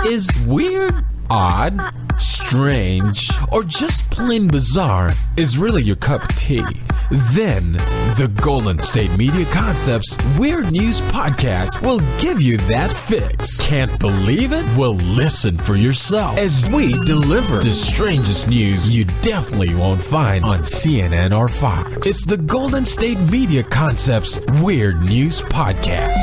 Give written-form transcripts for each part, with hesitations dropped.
Is weird, odd, strange, or just plain bizarre is really your cup of tea? Then the Golden State Media Concepts Weird News Podcast will give you that fix. Can't believe it? Well, listen for yourself as we deliver the strangest news you definitely won't find on CNN or Fox. It's the Golden State Media Concepts Weird News Podcast.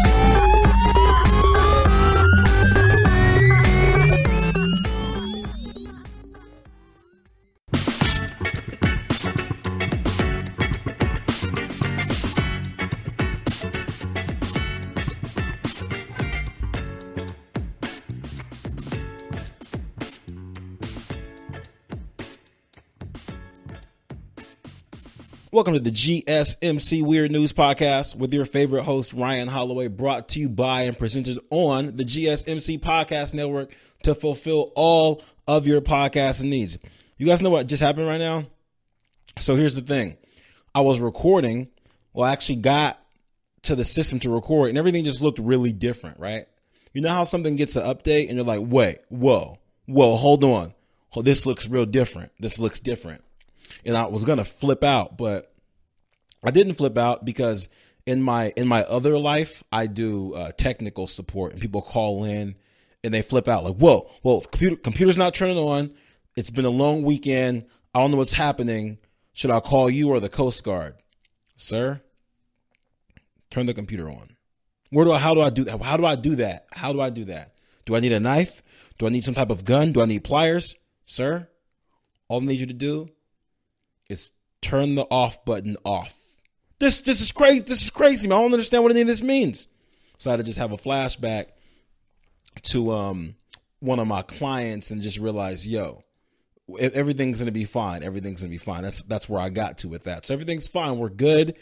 Welcome to the GSMC Weird News Podcast with your favorite host, Ryan Holloway, brought to you by and presented on the GSMC Podcast Network to fulfill all of your podcasting needs. You guys know what just happened right now? So here's the thing. I was recording. Well, I actually got to the system to record and everything just looked really different, right? You know how something gets an update and you're like, wait, whoa, hold on. This looks real different. This looks different. And I was going to flip out, but I didn't flip out because in my other life, I do technical support and people call in and they flip out like, whoa, computer's not turning on. It's been a long weekend. I don't know what's happening. Should I call you or the Coast Guard? Sir, turn the computer on. How do I do that? How do I do that? Do I need a knife? Do I need some type of gun? Do I need pliers? Sir, all I need you to do is turn the off button off. This is crazy. This is crazy, man. I don't understand what any of this means. So I had to just have a flashback to one of my clients and just realize, everything's gonna be fine. Everything's gonna be fine. That's where I got to with that. So everything's fine. We're good.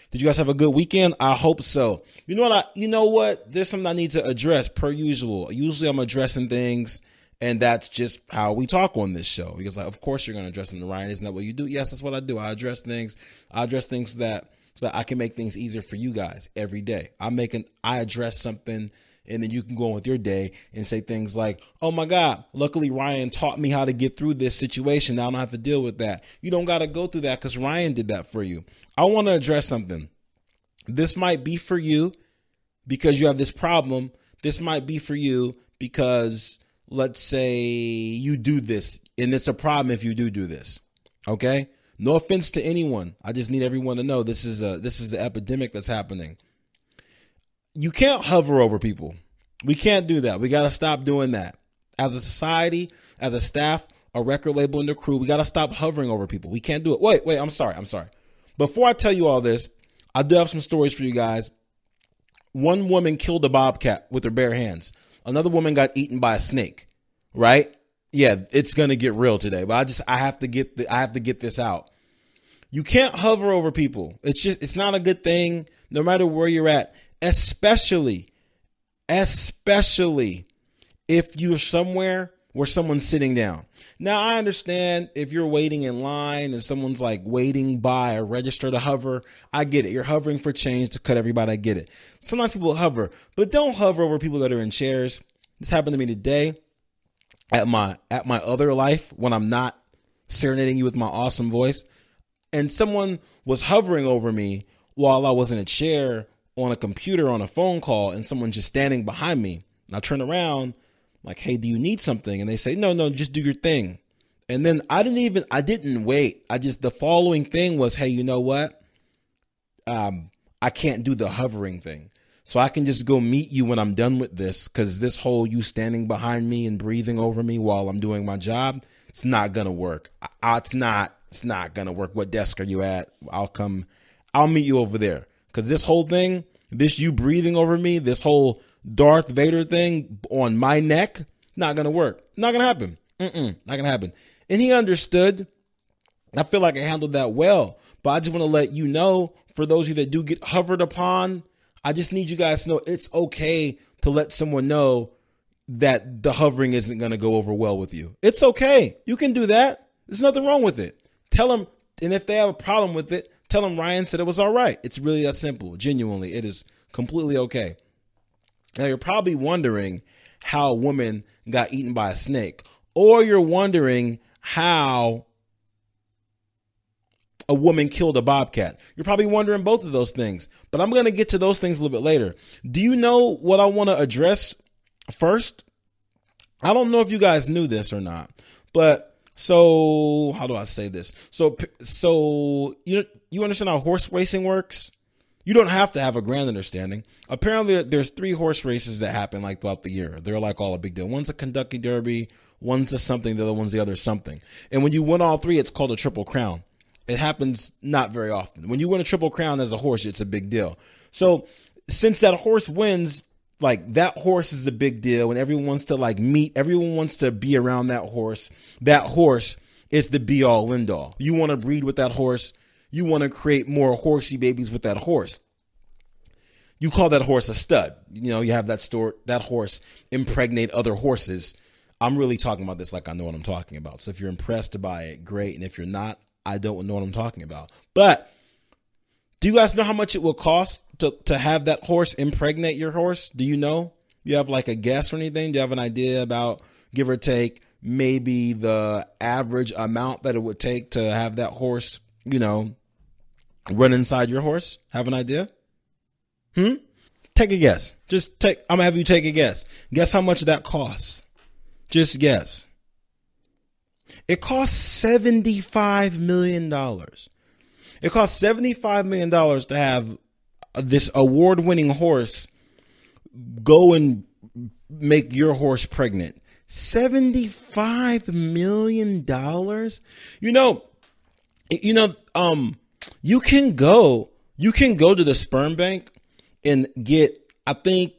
Did you guys have a good weekend? I hope so. You know what? There's something I need to address per usual. Usually I'm addressing things. And that's just how we talk on this show. Because, of course, you're going to address them to Ryan. Isn't that what you do? Yes, that's what I do. I address things. So that I can make things easier for you guys every day. I address something, and then you can go on with your day and say things like, oh, my God, luckily Ryan taught me how to get through this situation. Now I don't have to deal with that. You don't got to go through that because Ryan did that for you. I want to address something. This might be for you because you have this problem. This might be for you because let's say you do this and it's a problem if you do this. Okay. No offense to anyone. I just need everyone to know this is the epidemic that's happening. You can't hover over people. We can't do that. We got to stop doing that. As a society, as a staff, a record label and the crew, we got to stop hovering over people. We can't do it. Wait, I'm sorry. Before I tell you all this, I do have some stories for you guys. One woman killed a bobcat with her bare hands. Another woman got eaten by a snake, right? Yeah, it's going to get real today, but I have to get this out. You can't hover over people. It's not a good thing no matter where you're at, especially if you're somewhere where someone's sitting down. Now, I understand if you're waiting in line and someone's like waiting by a register to hover. I get it. You're hovering for change to cut everybody. I get it. Sometimes people hover, but don't hover over people that are in chairs. This happened to me today at my other life when I'm not serenading you with my awesome voice. And someone was hovering over me while I was in a chair on a computer on a phone call and someone just standing behind me. And I turn around like, hey, do you need something? And they say, no, just do your thing. And then I didn't wait. The following thing was, hey, you know what? I can't do the hovering thing. So I can just go meet you when I'm done with this, because this whole you standing behind me and breathing over me while I'm doing my job, it's not going to work. It's not going to work. What desk are you at? I'll meet you over there. Because this whole thing, this you breathing over me, this whole Darth Vader thing on my neck, not going to work. Not going to happen. Not going to happen. And he understood. I feel like I handled that well. But I just want to let you know, for those of you that do get hovered upon, I just need you guys to know it's okay to let someone know that the hovering isn't going to go over well with you. It's okay. You can do that. There's nothing wrong with it. Tell them, and if they have a problem with it, tell them Ryan said it was all right. It's really that simple. Genuinely, it is completely okay. Now, you're probably wondering, how a woman got eaten by a snake, or you're wondering how a woman killed a bobcat. You're probably wondering both of those things, but I'm going to get to those things a little bit later. Do you know what I want to address first? I don't know if you guys knew this or not, but so how do I say this? So you understand how horse racing works? You don't have to have a grand understanding. Apparently, there's 3 horse races that happen like throughout the year. They're like all a big deal. One's a Kentucky Derby, one's a something, the other one's the other something. And when you win all 3, it's called a Triple Crown. It happens not very often. When you win a Triple Crown as a horse, it's a big deal. So since that horse wins, like that horse is a big deal, and everyone wants to like meet, everyone wants to be around that horse. That horse is the be all end all. You want to breed with that horse. You want to create more horsey babies with that horse. You call that horse a stud. You know, you have that horse impregnate other horses. I'm really talking about this like I know what I'm talking about. So if you're impressed by it, great. And if you're not, I don't know what I'm talking about. But do you guys know how much it will cost to have that horse impregnate your horse? Do you know? You have like a guess or anything? Do you have an idea about, give or take, maybe the average amount that it would take to have that horse, you know, run inside your horse? Have an idea? Take a guess. I'm gonna have you take a guess. Guess how much that costs. Just guess. It costs $75 million. It costs $75 million to have this award-winning horse go and make your horse pregnant. $75 million. You can go to the sperm bank and get, I think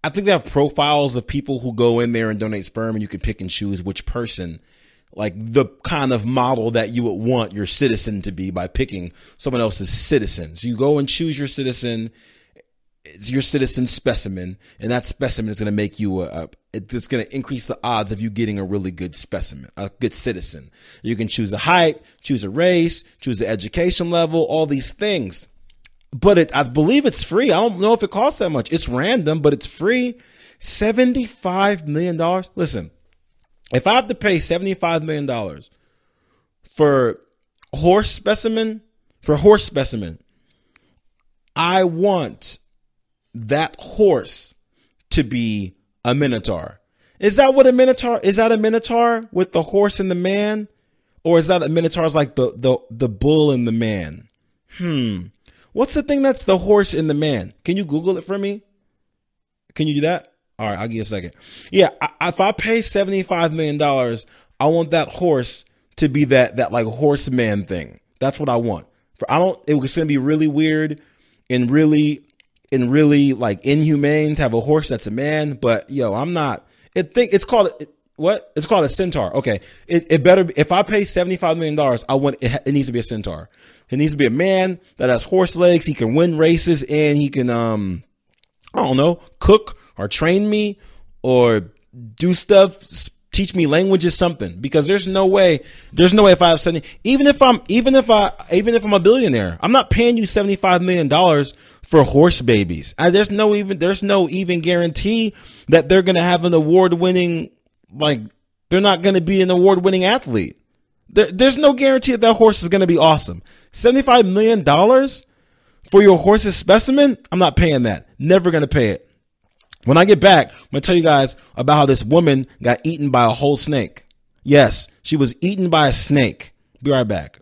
they have profiles of people who go in there and donate sperm, and you can pick and choose which person, like the kind of model that you would want your citizen to be by picking someone else's citizen. So you go and choose your citizen. It's your citizen specimen, and that specimen is going to make you it's going to increase the odds of you getting a really good specimen, a good citizen. You can choose a height, choose a race, choose the education level, all these things. But I believe it's free. I don't know if it costs that much. It's random, but it's free. $75 million. Listen, if I have to pay $75 million for horse specimen, I want that horse to be a minotaur. Is that what a minotaur? Is that a minotaur with the horse and the man? Or is that a minotaur's like the bull and the man? What's the thing that's the horse and the man? Can you Google it for me? Can you do that? All right, I'll give you a second. Yeah, if I pay $75 million, I want that horse to be that like horseman thing. That's what I want. It was going to be really weird and really like inhumane to have a horse that's a man. But I'm not. It's called what? It's called a centaur. Okay, it better. If I pay $75 million, I want it needs to be a centaur. It needs to be a man that has horse legs. He can win races, and he can cook or train me or do stuff, teach me languages, something. Because there's no way if I have 70, even if I'm a billionaire, I'm not paying you $75 million for horse babies. There's no even guarantee that they're going to have an award-winning, like they're not going to be an award-winning athlete. There's no guarantee that horse is going to be awesome. $75 million for your horse's specimen? I'm not paying that. Never going to pay it. When I get back, I'm going to tell you guys about how this woman got eaten by a whole snake. Yes, she was eaten by a snake. Be right back.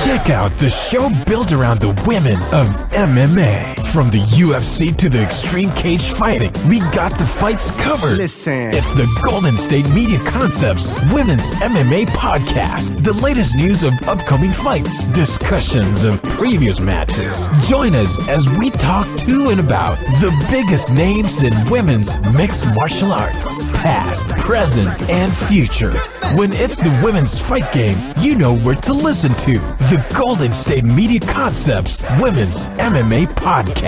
Check out the show built around the women of MMA. From the UFC to the extreme cage fighting, we got the fights covered. Listen. It's the Golden State Media Concepts Women's MMA Podcast. The latest news of upcoming fights, discussions of previous matches. Join us as we talk to and about the biggest names in women's mixed martial arts, past, present, and future. When it's the women's fight game, you know where to listen to. The Golden State Media Concepts Women's MMA Podcast.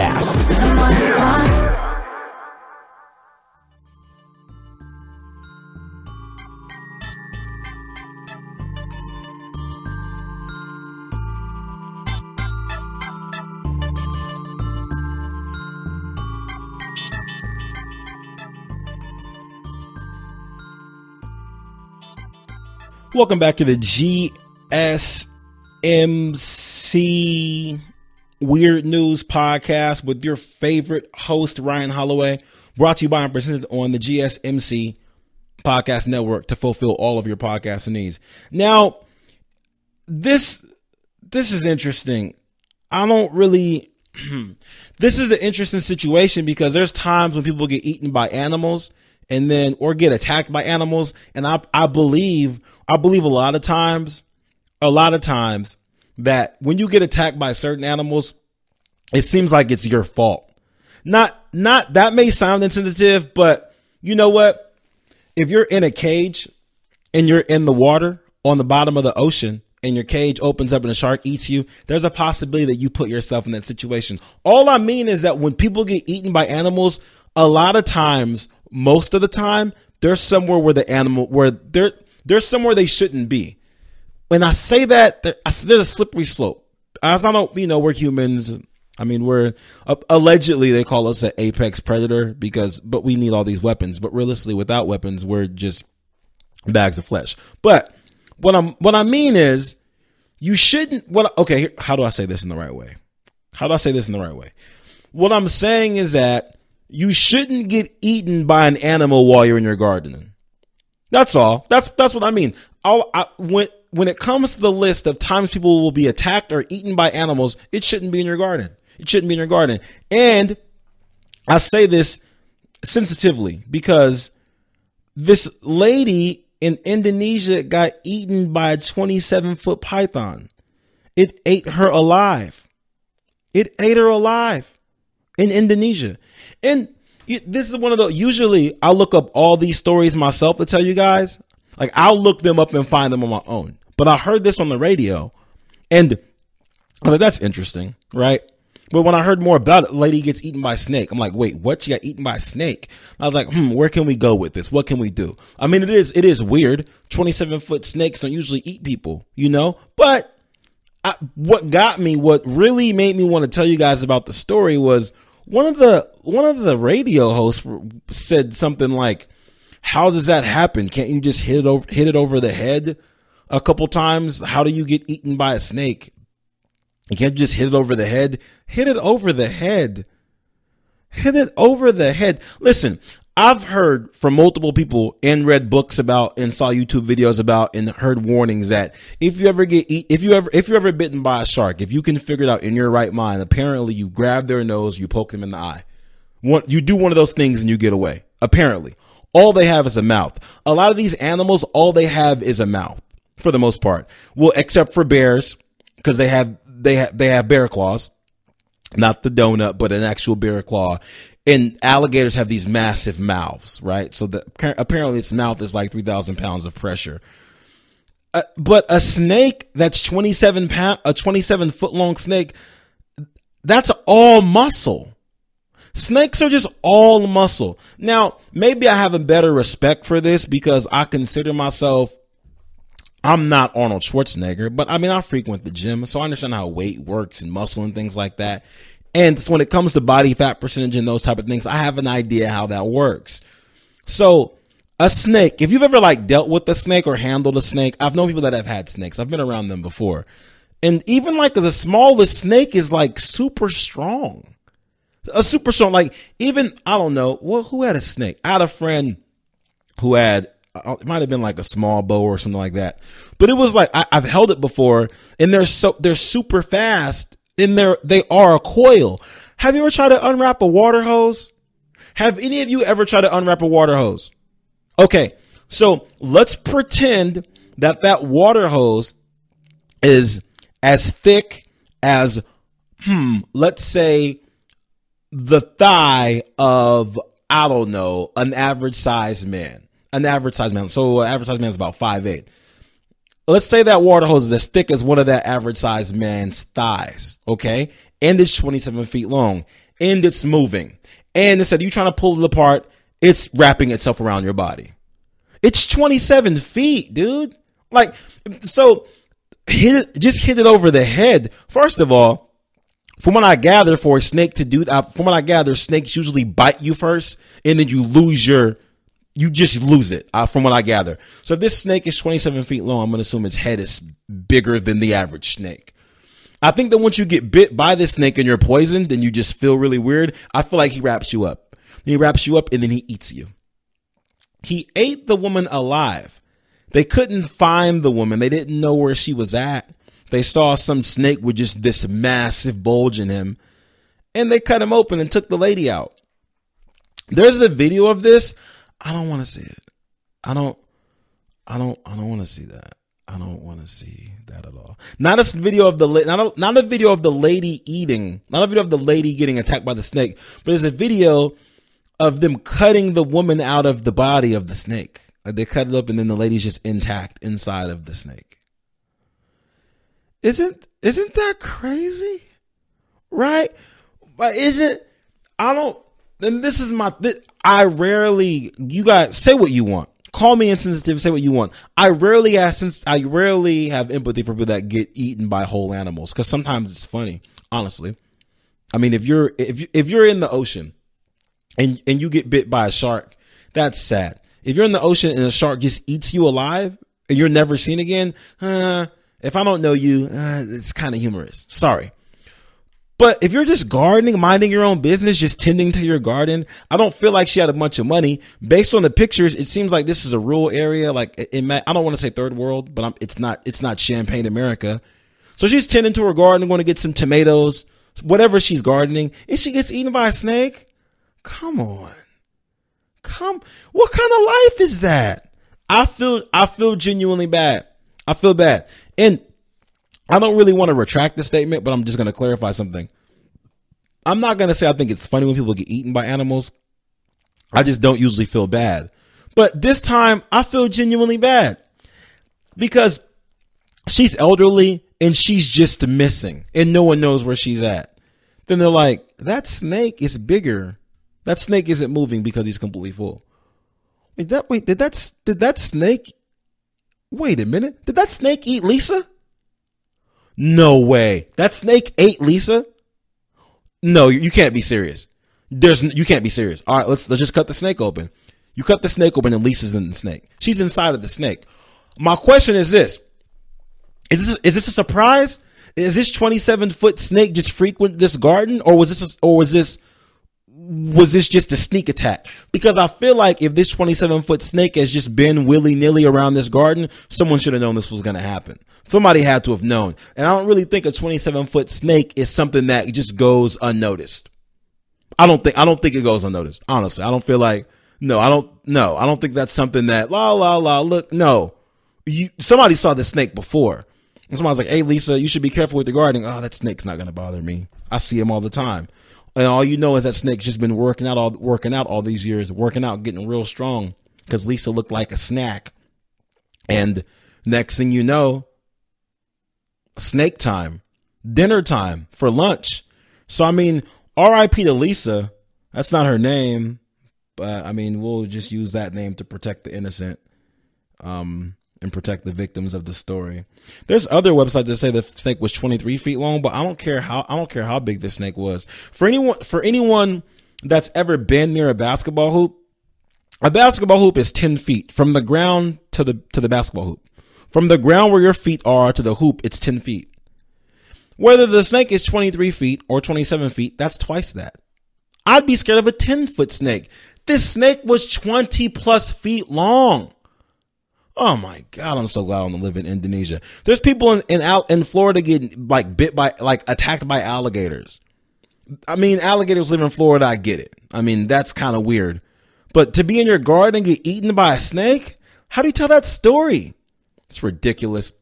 Welcome back to the GSMC Weird News Podcast with your favorite host, Ryan Holloway, brought to you by and presented on the GSMC Podcast Network to fulfill all of your podcast needs. Now, this is interesting. I don't really... This is an interesting situation because there's times when people get eaten by animals and then or get attacked by animals, and I believe a lot of times that when you get attacked by certain animals, it seems like it's your fault. Not that may sound insensitive, but you know what? If you're in a cage and you're in the water on the bottom of the ocean and your cage opens up and a shark eats you, there's a possibility that you put yourself in that situation. All I mean is that when people get eaten by animals, a lot of times, most of the time, they're somewhere where they're somewhere they shouldn't be. When I say that, there's a slippery slope. As I know, we're humans. I mean, we're allegedly they call us an apex predator but we need all these weapons. But realistically, without weapons, we're just bags of flesh. But what I mean is you shouldn't. How do I say this in the right way? What I'm saying is that you shouldn't get eaten by an animal while you're in your garden. That's all. That's what I mean. When it comes to the list of times people will be attacked or eaten by animals, it shouldn't be in your garden. And I say this sensitively because this lady in Indonesia got eaten by a 27-foot python. It ate her alive. In Indonesia. And this is one of the, usually I look up all these stories myself to tell you guys. Like I'll look them up and find them on my own. But I heard this on the radio and I was like, that's interesting, right? But when I heard more about it, lady gets eaten by a snake. I'm like, wait, what? She got eaten by a snake? I was like, where can we go with this? What can we do? I mean, it is weird. 27-foot snakes don't usually eat people, But what really made me want to tell you guys about the story was one of the radio hosts said something like, how does that happen? Can't you just hit it over the head a couple times? How do you get eaten by a snake? You can't just hit it over the head. Hit it over the head. Listen, I've heard from multiple people and read books about and saw YouTube videos about and heard warnings that if you're ever bitten by a shark, if you can figure it out in your right mind, apparently you grab their nose, you poke them in the eye. You do one of those things and you get away. Apparently. All they have is a mouth. A lot of these animals, all they have is a mouth for the most part. Well, except for bears, because they have bear claws, not the donut, but an actual bear claw. And alligators have these massive mouths, right? So apparently its mouth is like 3,000 pounds of pressure. But a snake that's 27 foot long snake, that's all muscle. Snakes are just all muscle. Now, maybe I have a better respect for this because I consider myself, I'm not Arnold Schwarzenegger, but I mean, I frequent the gym, so I understand how weight works and muscle and things like that. And so when it comes to body fat percentage and those type of things, I have an idea how that works. So a snake, if you've ever dealt with a snake or handled a snake, I've known people that have had snakes. I've been around them before. And even the smallest snake is super strong. A super strong, I don't know. Well, who had a snake? I had a friend who had, it might have been a small boa or something like that. But it was I've held it before and they're super fast and they are a coil. Have you ever tried to unwrap a water hose? Have any of you ever tried to unwrap a water hose? Okay. So let's pretend that water hose is as thick as, let's say, the thigh of, I don't know, an average size man. So an average size man is about 5'8". Let's say that water hose is as thick as one of that average size man's thighs. Okay. And it's 27 feet long and it's moving. And instead of you trying to pull it apart, it's wrapping itself around your body. It's 27 feet, dude. So just hit it over the head. First of all, from what I gather, for a snake to do that, snakes usually bite you first, and then you lose your you just lose it, from what I gather. So if this snake is 27 feet long, I'm going to assume its head is bigger than the average snake. I think that once you get bit by this snake and you're poisoned, then you just feel really weird. I feel like he wraps you up. He wraps you up and then he eats you. He ate the woman alive. They couldn't find the woman. They didn't know where she was at. They saw some snake with just this massive bulge in him, and they cut him open and took the lady out. There's a video of this. I don't want to see it. I don't want to see that. I don't want to see that at all. Not a video of not a video of the lady eating, not a video of the lady getting attacked by the snake, but there's a video of them cutting the woman out of the body of the snake. Like they cut it up and then the lady's just intact inside of the snake. Isn't that crazy? Right? But you guys say what you want. Call me insensitive, say what you want. I rarely have empathy for people that get eaten by whole animals, because sometimes it's funny, honestly. I mean, if you're in the ocean and you get bit by a shark, that's sad. If you're in the ocean and a shark just eats you alive and you're never seen again, if I don't know you, it's kind of humorous. Sorry. But if you're just gardening, minding your own business, just tending to your garden, I don't feel like she had a bunch of money. Based on the pictures, it seems like this is a rural area. Like I don't want to say third world, but it's not Champagne, America. So she's tending to her garden, going to get some tomatoes, whatever she's gardening, and she gets eaten by a snake. Come on. What kind of life is that? I feel genuinely bad. I feel bad. And I don't really want to retract the statement, but I'm just going to clarify something. I'm not going to say I think it's funny when people get eaten by animals. I just don't usually feel bad. But this time I feel genuinely bad because she's elderly and she's just missing and no one knows where she's at. Then they're like, that snake is bigger. That snake isn't moving because he's completely full. Did that snake? Wait a minute. Did that snake eat Lisa? No way. That snake ate Lisa? No, you can't be serious. You can't be serious. All right, let's just cut the snake open. You cut the snake open and Lisa's in the snake. She's inside of the snake. My question is this. Is this a surprise? Is this 27-foot snake just frequent this garden, or was this just a sneak attack? Because I feel like if this 27-foot snake has just been willy-nilly around this garden, someone should have known this was going to happen. Somebody had to have known. And I don't really think a 27-foot snake is something that just goes unnoticed. I don't think it goes unnoticed. Honestly, I don't feel like, I don't think that's something that look, no. Somebody saw the snake before. And somebody's like, hey, Lisa, you should be careful with the gardening. Oh, that snake's not going to bother me. I see him all the time. And all you know is that snake's just been working out all these years, getting real strong because Lisa looked like a snack. And next thing you know, snake time, dinner time for lunch. So, I mean, R.I.P. to Lisa. That's not her name, but I mean, we'll just use that name to protect the innocent, and protect the victims of the story. There's other websites that say the snake was 23 feet long, but I don't care how big the snake was. For anyone that's ever been near a basketball hoop is 10 feet from the ground to the basketball hoop. From the ground where your feet are to the hoop, it's 10 feet. Whether the snake is 23 feet or 27 feet, that's twice that. I'd be scared of a 10-foot snake. This snake was 20 plus feet long. Oh my God, I'm so glad I don't live in Indonesia. There's people in Florida getting attacked by alligators. I mean, alligators live in Florida. I get it. I mean, that's kind of weird. But to be in your garden and get eaten by a snake? How do you tell that story? It's ridiculous.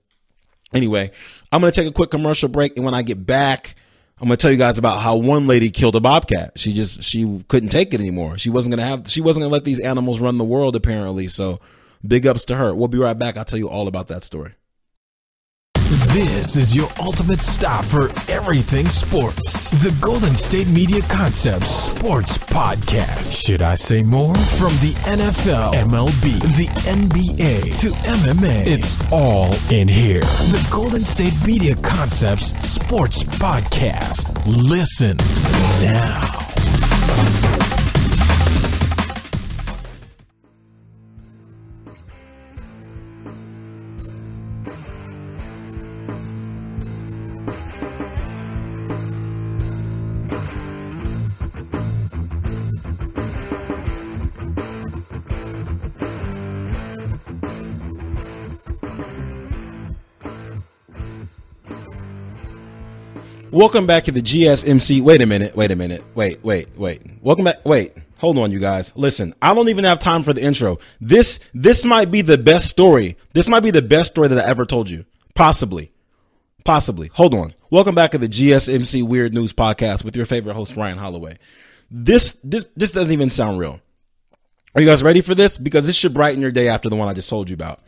Anyway, I'm going to take a quick commercial break. And when I get back, I'm going to tell you guys about how one lady killed a bobcat. She couldn't take it anymore. She wasn't going to let these animals run the world, apparently. So big ups to her. We'll be right back. I'll tell you all about that story. This is your ultimate stop for everything sports. The Golden State Media Concepts Sports Podcast. Should I say more? From the NFL, MLB, the NBA to MMA, it's all in here. The Golden State Media Concepts Sports Podcast. Listen now. Welcome back to the GSMC. Wait a minute. Welcome back. Wait, hold on, you guys. Listen, I don't even have time for the intro. This might be the best story. This might be the best story that I ever told you. Possibly. Hold on. Welcome back to the GSMC Weird News Podcast with your favorite host, Ryan Holloway. This doesn't even sound real. Are you guys ready for this? Because this should brighten your day after the one I just told you about.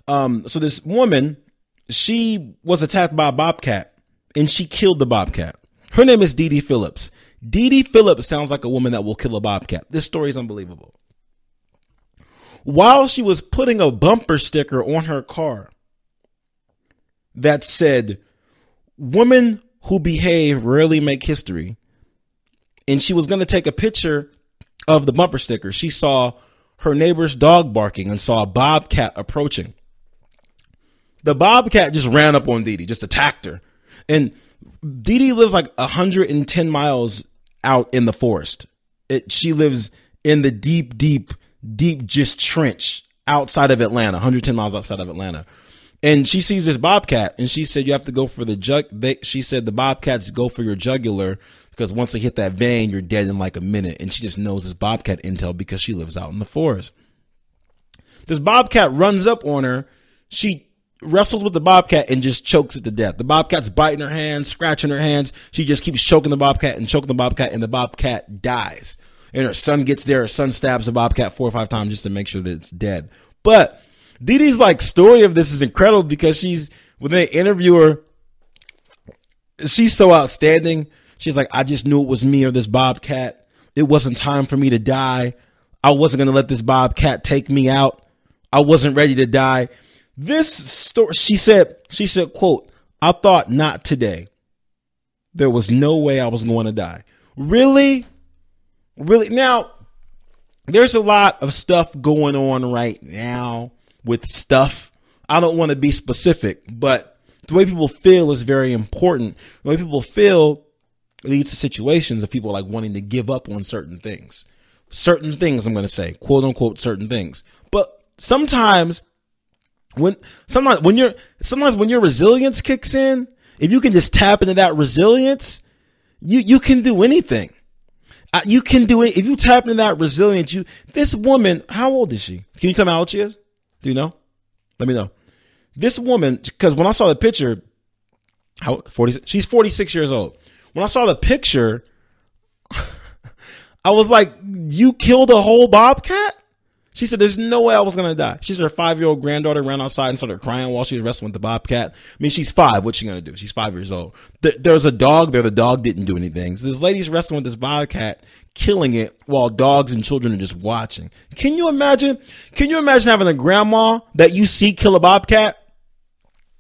So this woman, she was attacked by a bobcat. And she killed the bobcat. Her name is Dee Dee Phillips. Dee Dee Phillips sounds like a woman that will kill a bobcat. This story is unbelievable. While she was putting a bumper sticker on her car that said, "Women who behave rarely make history," and she was going to take a picture of the bumper sticker, she saw her neighbor's dog barking and saw a bobcat approaching. The bobcat just ran up on Dee Dee, just attacked her. And Dee Dee lives like 110 miles out in the forest. She lives in the deep just trench outside of Atlanta, 110 miles outside of Atlanta. And she sees this bobcat and she said, "You have to go for the she said the bobcats go for your jugular because once they hit that vein, you're dead in like a minute." And she just knows this bobcat intel because she lives out in the forest. This bobcat runs up on her. She wrestles with the bobcat and just chokes it to death. The bobcat's biting her hands, scratching her hands. She just keeps choking the bobcat, and the bobcat dies. And her son gets there. Her son stabs the bobcat 4 or 5 times just to make sure that it's dead. But Dee Dee's like story of this is incredible because when they interview her, she's so outstanding. She's like, "I just knew it was me or this bobcat. It wasn't time for me to die. I wasn't going to let this bobcat take me out. I wasn't ready to die." This story, she said, quote, "I thought not today. There was no way I was going to die." Really? Now, there's a lot of stuff going on right now with stuff. I don't want to be specific, but the way people feel is very important. The way people feel leads to situations of people like wanting to give up on certain things. Certain things, I'm going to say, quote unquote, certain things. But sometimes when your resilience kicks in, if you can just tap into that resilience, you can do anything. You can do it. If you tap into that resilience, this woman, how old is she? Can you tell me how old she is? Do you know? Let me know. This woman, because when I saw the picture, she's 46 years old. When I saw the picture, I was like, "You killed a whole bobcat?" She said, "There's no way I was going to die." She said her 5-year-old granddaughter ran outside and started crying while she was wrestling with the bobcat. I mean, she's 5. What's she going to do? She's 5 years old. There's a dog there. The dog didn't do anything. So this lady's wrestling with this bobcat, killing it while dogs and children are just watching. Can you imagine having a grandma that you see kill a bobcat?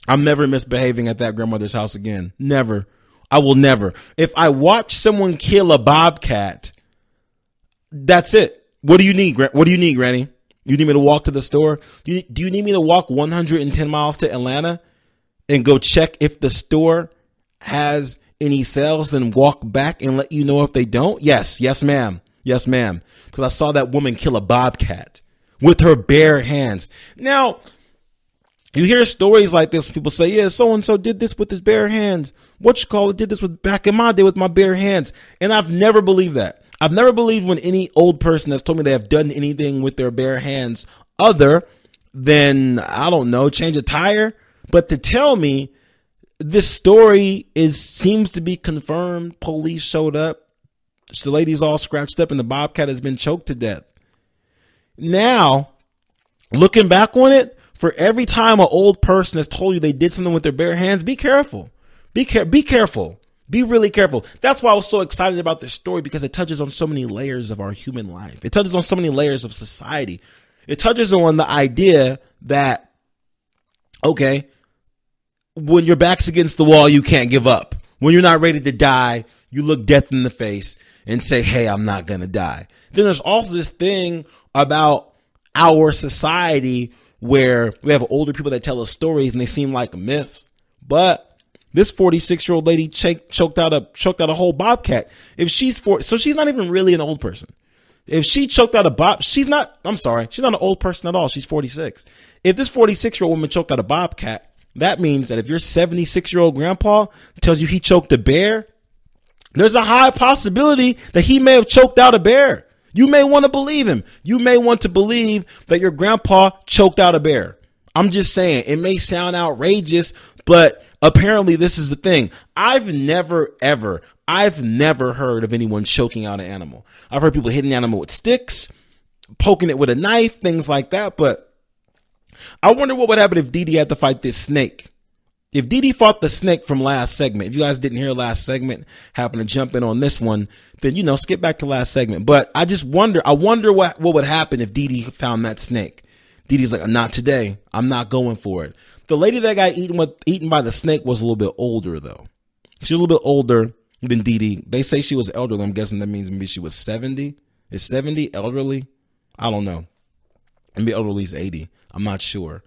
I'm never misbehaving at that grandmother's house again. Never. I will never. If I watch someone kill a bobcat, that's it. What do you need, Granny? You need me to walk to the store? Do you need me to walk 110 miles to Atlanta and go check if the store has any sales, then walk back and let you know if they don't? Yes, ma'am. Because I saw that woman kill a bobcat with her bare hands. Now, you hear stories like this. People say, "Yeah, so-and-so did this with his bare hands. Did this back in my day with my bare hands." And I've never believed that. I've never believed when any old person has told me they have done anything with their bare hands other than, I don't know, change a tire. But to tell me this story seems to be confirmed. Police showed up. The lady's all scratched up and the bobcat has been choked to death. Now, looking back on it, for every time an old person has told you they did something with their bare hands, be careful. Be careful. Be really careful. That's why I was so excited about this story, because it touches on so many layers of our human life. It touches on so many layers of society. It touches on the idea that, okay, when your back's against the wall, you can't give up. When you're not ready to die, you look death in the face and say, "Hey, I'm not going to die." Then there's also this thing about our society where we have older people that tell us stories and they seem like myths. But this 46-year-old lady choked out a whole bobcat. If she's so she's not even really an old person. If she choked out she's not an old person at all. She's 46. If this 46-year-old woman choked out a bobcat, That means that if your 76-year-old grandpa tells you he choked a bear, there's a high possibility that he may have choked out a bear. You may want to believe him. You may want to believe that your grandpa choked out a bear. I'm just saying, it may sound outrageous, but apparently this is the thing. I've never heard of anyone choking out an animal. I've heard people hitting the animal with sticks, poking it with a knife, things like that. But I wonder what would happen if Dee Dee had to fight this snake. If Dee Dee fought the snake from last segment, if you guys didn't hear last segment, happen to jump in on this one, then, skip back to last segment. But I wonder what would happen if Dee Dee found that snake. Dee Dee's like, not today. I'm not going for it. The lady that got eaten by the snake was a little bit older, though. She's a little bit older than Dee Dee. They say she was elderly. I'm guessing that means maybe she was 70. Is 70 elderly? I don't know. Maybe elderly is 80. I'm not sure.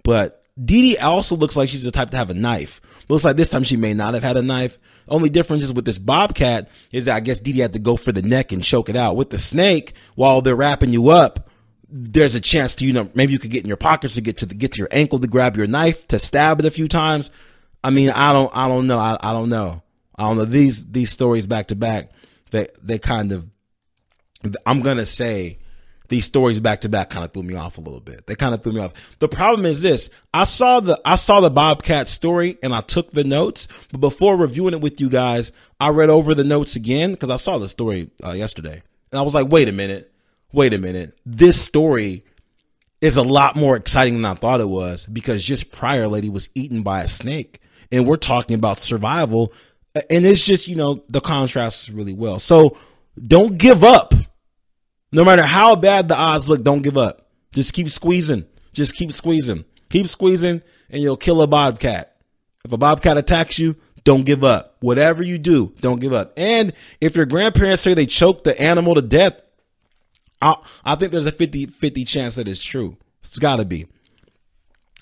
But Dee Dee also looks like she's the type to have a knife. Looks like this time she may not have had a knife. Only difference is with this bobcat is that I guess Dee Dee had to go for the neck and choke it out. With the snake, while they're wrapping you up, there's a chance to, maybe you could get in your pockets to get to your ankle to grab your knife to stab it a few times. I mean, I don't know. These stories back to back, they kind of, I'm going to say these stories back to back kind of threw me off a little bit. They kind of threw me off. The problem is this. I saw the bobcat story and I took the notes, but before reviewing it with you guys, I read over the notes again because I saw the story yesterday and I was like, wait a minute. This story is a lot more exciting than I thought it was because just prior lady was eaten by a snake and we're talking about survival and it's just, the contrast is really well. So don't give up. No matter how bad the odds look, don't give up. Just keep squeezing. Keep squeezing and you'll kill a bobcat. If a bobcat attacks you, don't give up. Whatever you do, don't give up. And if your grandparents say they choked the animal to death, I think there's a 50-50 chance that it's true. It's got to be.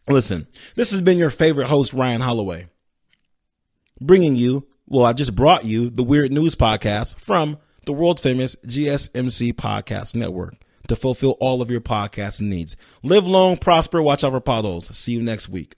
Listen, this has been your favorite host, Ryan Holloway, I just brought you the Weird News Podcast from the world famous GSMC Podcast Network to fulfill all of your podcast needs. Live long, prosper, watch out for potholes. See you next week.